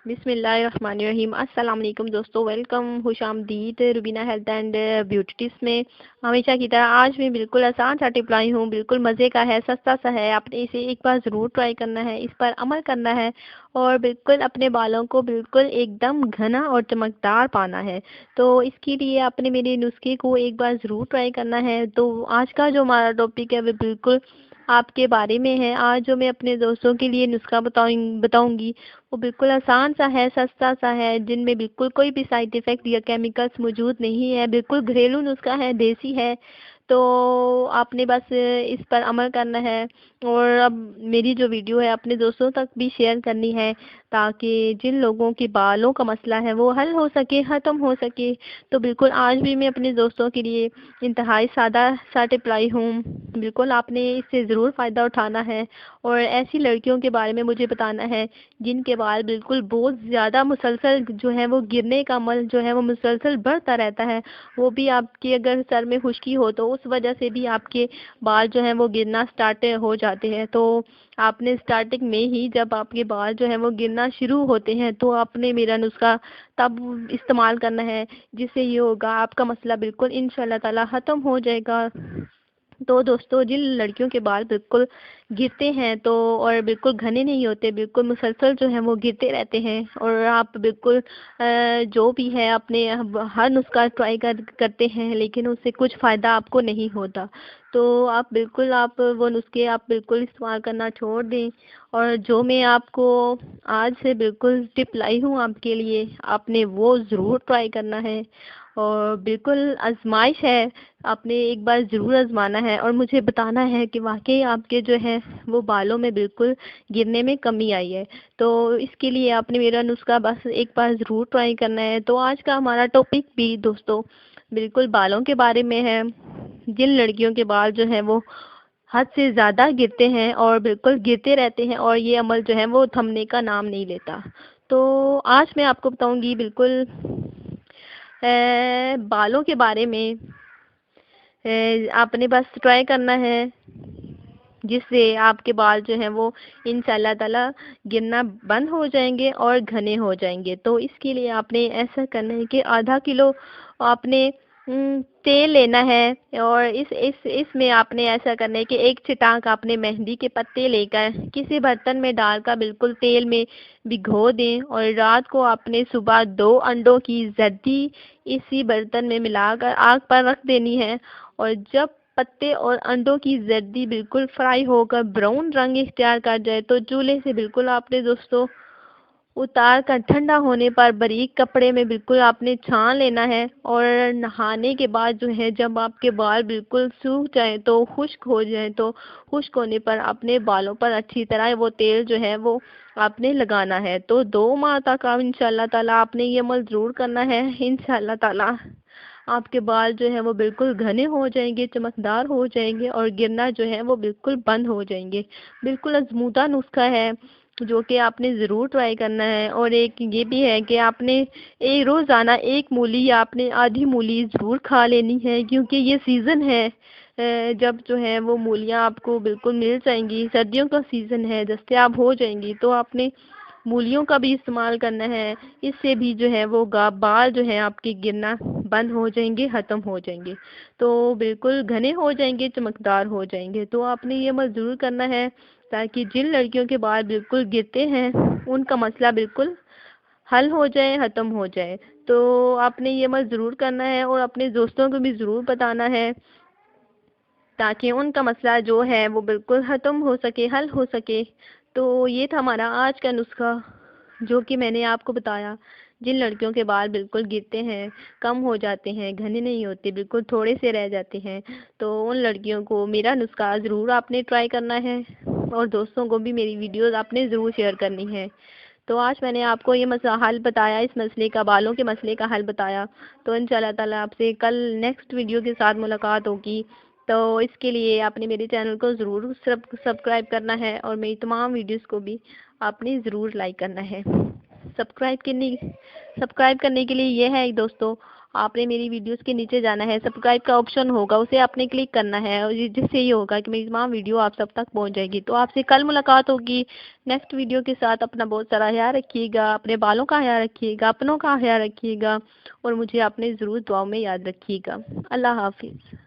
بسم اللہ الرحمن الرحیم۔ السلام علیکم دوستو، ویلکم، خوش آمدید Rubina health and beauty tips میں۔ ہمیشہ کی طرح آج بھی بالکل آسان سا ٹپ لائی ہوں، بالکل مزے کا ہے، سستا سا ہے۔ آپ نے اسے ایک بار ضرور ٹرائی کرنا ہے، اس پر عمل کرنا ہے اور بالکل اپنے بالوں کو بالکل ایک دم گھنا اور چمکدار پانا ہے۔ تو اس کے لیے آپ نے میرے نسخے کو ایک بار ضرور ٹرائی کرنا ہے۔ تو آج کا جو ہمارا ٹاپک ہے وہ بالکل آپ کے بارے میں ہے۔ آج جو میں اپنے دوستوں کے لیے نسخہ بتاؤں گی وہ بالکل آسان سا ہے، سستا سا ہے، جن میں بالکل کوئی بھی سائیڈ ایفیکٹ یا کیمیکلز موجود نہیں ہے، بالکل گھریلو نسخہ ہے، دیسی ہے۔ تو آپ نے بس اس پر عمل کرنا ہے اور اب میری جو ویڈیو ہے اپنے دوستوں تک بھی شیئر کرنی ہے تاکہ جن لوگوں کے بالوں کا مسئلہ ہے وہ حل ہو سکے، ختم ہو سکے۔ تو بالکل آج بھی میں اپنے دوستوں کے لیے انتہائی سادہ سا ٹپ لائی ہوں۔ بالکل آپ نے اس سے ضرور فائدہ اٹھانا ہے اور ایسی لڑکیوں کے بارے میں مجھے بتانا ہے جن کے بال بالکل بہت زیادہ مسلسل جو ہے وہ گرنے کا عمل جو ہے وہ مسلسل بڑھتا رہتا ہے۔ وہ بھی آپ کے اگر سر میں خشکی ہو تو اس وجہ سے بھی آپ کے بال جو ہیں وہ گرنا سٹارٹ ہو جاتے ہیں۔ تو آپ نے سٹارٹنگ میں ہی جب آپ کے بال جو ہیں وہ گرنا شروع ہوتے ہیں تو آپ نے میرا نسخہ تب استعمال کرنا ہے، جس سے یہ ہوگا آپ کا مسئلہ بالکل انشاءاللہ تعالی ختم ہو جائے گا۔ تو دوستو، جن لڑکیوں کے بال بالکل گرتے ہیں تو اور بالکل گھنے نہیں ہوتے، بالکل مسلسل جو ہیں وہ گرتے رہتے ہیں اور آپ بالکل جو بھی ہے اپنے ہر نسخہ ٹرائی کرتے ہیں لیکن اس سے کچھ فائدہ آپ کو نہیں ہوتا، تو آپ وہ نسخے آپ بالکل استعمال کرنا چھوڑ دیں اور جو میں آپ کو آج سے بالکل ٹپ لائی ہوں آپ کے لیے، آپ نے وہ ضرور ٹرائی کرنا ہے اور بالکل آزمائش ہے، آپ نے ایک بار ضرور آزمانا ہے اور مجھے بتانا ہے کہ واقعی آپ کے جو ہے وہ بالوں میں بالکل گرنے میں کمی آئی ہے۔ تو اس کے لیے آپ نے میرا نسخہ بس ایک بار ضرور ٹرائی کرنا ہے۔ تو آج کا ہمارا ٹاپک بھی دوستو بالکل بالوں کے بارے میں ہے۔ جن لڑکیوں کے بال جو ہیں وہ حد سے زیادہ گرتے ہیں اور بالکل گرتے رہتے ہیں اور یہ عمل جو ہے وہ تھمنے کا نام نہیں لیتا، تو آج میں آپ کو بتاؤں گی بالکل بالوں کے بارے میں۔ آپ نے بس ٹرائی کرنا ہے جس سے آپ کے بال جو ہیں وہ انشاءاللہ تعالی گرنا بند ہو جائیں گے اور گھنے ہو جائیں گے۔ تو اس کے لیے آپ نے ایسا کرنا ہے کہ آدھا کلو آپ نے تیل لینا ہے اور اس میں آپ نے ایسا کرنا ہے کہ ایک چٹانک آپ نے مہندی کے پتے لے کر کسی برتن میں ڈال کر بالکل تیل میں بھگو دیں اور رات کو آپ نے صبح 2 انڈوں کی زردی اسی برتن میں ملا کر آگ پر رکھ دینی ہے اور جب پتے اور انڈوں کی زردی بالکل فرائی ہو کر براؤن رنگ اختیار کر جائے تو چولہے سے بالکل آپ نے دوستو اتار کر ٹھنڈا ہونے پر باریک کپڑے میں بالکل آپ نے چھان لینا ہے اور نہانے کے بعد جو ہے جب آپ کے بال بالکل سوکھ جائیں تو خشک ہو جائیں تو خشک ہونے پر اپنے بالوں پر اچھی طرح وہ تیل جو ہے وہ آپ نے لگانا ہے۔ تو 2 ماہ تک انشاءاللہ تعالی آپ نے یہ عمل ضرور کرنا ہے۔ انشاءاللہ تعالی آپ کے بال جو ہیں وہ بالکل گھنے ہو جائیں گے، چمکدار ہو جائیں گے اور گرنا جو ہے وہ بالکل بند ہو جائیں گے۔ بالکل آزمودہ نسخہ ہے جو کہ آپ نے ضرور ٹرائی کرنا ہے اور ایک یہ بھی ہے کہ آپ نے روزانہ 1 مولی یا آپ نے آدھی مولی ضرور کھا لینی ہے کیونکہ یہ سیزن ہے جب جو ہے وہ مولیاں آپ کو بالکل مل جائیں گی، سردیوں کا سیزن ہے، دستیاب ہو جائیں گی، تو آپ نے مولیوں کا بھی استعمال کرنا ہے۔ اس سے بھی جو ہے وہ بال جو ہیں آپ کے گرنا بند ہو جائیں گے، ختم ہو جائیں گے، تو بالکل گھنے ہو جائیں گے، چمکدار ہو جائیں گے۔ تو آپ نے یہ عمل ضرور کرنا ہے تاکہ جن لڑکیوں کے بال بالکل گرتے ہیں ان کا مسئلہ بالکل حل ہو جائے، ختم ہو جائے۔ تو آپ نے یہ عمل ضرور کرنا ہے اور اپنے دوستوں کو بھی ضرور بتانا ہے تاکہ ان کا مسئلہ جو ہے وہ بالکل ختم ہو سکے، حل ہو سکے۔ تو یہ تھا ہمارا آج کا نسخہ جو کہ میں نے آپ کو بتایا۔ جن لڑکیوں کے بال بالکل گرتے ہیں، کم ہو جاتے ہیں، گھنے نہیں ہوتے، بالکل تھوڑے سے رہ جاتے ہیں، تو ان لڑکیوں کو میرا نسخہ ضرور آپ نے ٹرائی کرنا ہے اور دوستوں کو بھی میری ویڈیوز آپ نے ضرور شیئر کرنی ہے۔ تو آج میں نے آپ کو یہ مسئلہ حل بتایا، اس مسئلے کا، بالوں کے مسئلے کا حل بتایا۔ تو انشاءاللہ تعالی آپ سے کل نیکسٹ ویڈیو کے ساتھ ملاقات ہوگی۔ تو اس کے لیے آپ نے میرے چینل کو ضرور سبسکرائب کرنا ہے اور میری تمام ویڈیوز کو بھی آپ نے ضرور لائک کرنا ہے۔ سبسکرائب کرنے کے لیے یہ ہے دوستو، آپ نے میری ویڈیوز کے نیچے جانا ہے، سبسکرائب کا آپشن ہوگا، اسے آپ نے کلک کرنا ہے، اور جس سے یہ ہوگا کہ میری تمام ویڈیو آپ سب تک پہنچ جائے گی۔ تو آپ سے کل ملاقات ہوگی نیکسٹ ویڈیو کے ساتھ۔ اپنا بہت سارا خیال رکھیے گا، اپنے بالوں کا خیال رکھیے گا، اپنوں کا خیال رکھیے گا، اور مجھے اپنے ضرور دعاؤں میں یاد رکھیے گا۔ اللہ حافظ۔